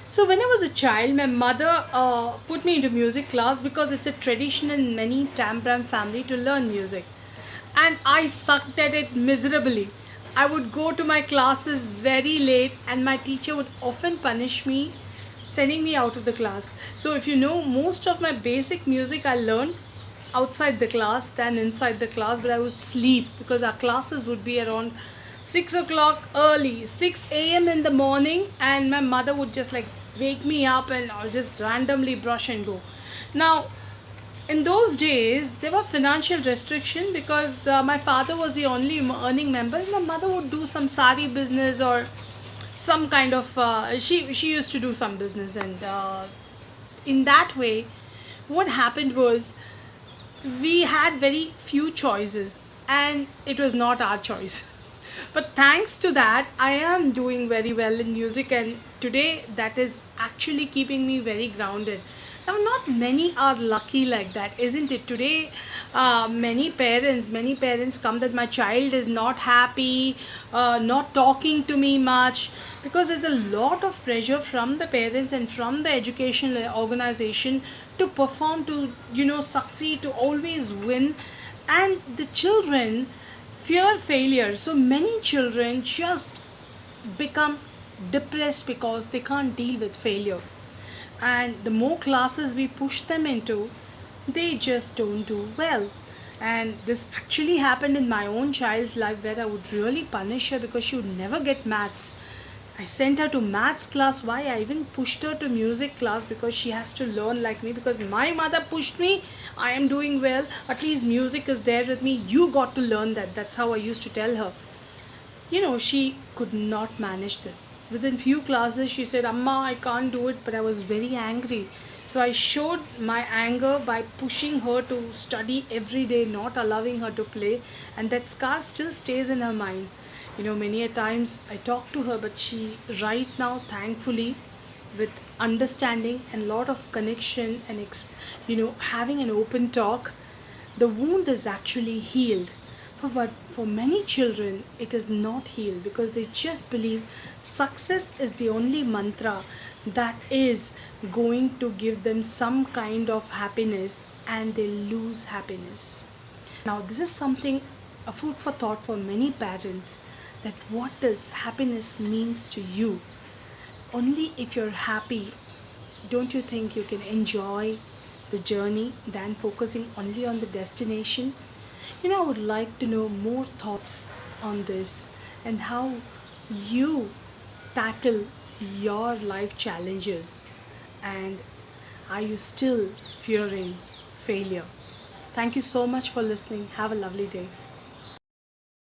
So when I was a child, my mother put me into music class because it's a tradition in many Tambram family to learn music. And I sucked at it miserably. I would go to my classes very late and my teacher would often punish me, sending me out of the class. So if you know, most of my basic music I learned outside the class than inside the class, but I would sleep because our classes would be around 6 o'clock early, 6 a.m. in the morning, and my mother would just like wake me up and I'll just randomly brush and go. Now, in those days, there were financial restriction because my father was the only earning member. My mother would do some sari business or some kind of she used to do some business, and in that way, what happened was we had very few choices and it was not our choice. But thanks to that, I am doing very well in music, and today that is actually keeping me very grounded. Now, not many are lucky like that, isn't it? Today, many parents come that my child is not happy, not talking to me much, because there's a lot of pressure from the parents and from the educational organization to perform, to succeed, to always win, and the children fear failure. So many children just become depressed because they can't deal with failure. And the more classes we push them into, they just don't do well. And this actually happened in my own child's life, where I would really punish her because she would never get maths. I sent her to maths class. Why? I even pushed her to music class because she has to learn like me. Because my mother pushed me, I am doing well. At least music is there with me. You got to learn that. That's how I used to tell her. She could not manage this. Within few classes, she said, Amma, I can't do it, but I was very angry. So I showed my anger by pushing her to study every day, not allowing her to play, and that scar still stays in her mind. Many a times I talk to her, but she, right now, thankfully, with understanding and lot of connection and having an open talk, the wound is actually healed. But for many children, it is not healed because they just believe success is the only mantra that is going to give them some kind of happiness, and they lose happiness. Now, this is something, a food for thought for many parents, that what does happiness means to you. Only if you're happy, don't you think you can enjoy the journey than focusing only on the destination? I would like to know more thoughts on this and how you tackle your life challenges, and are you still fearing failure? Thank you so much for listening. Have a lovely day.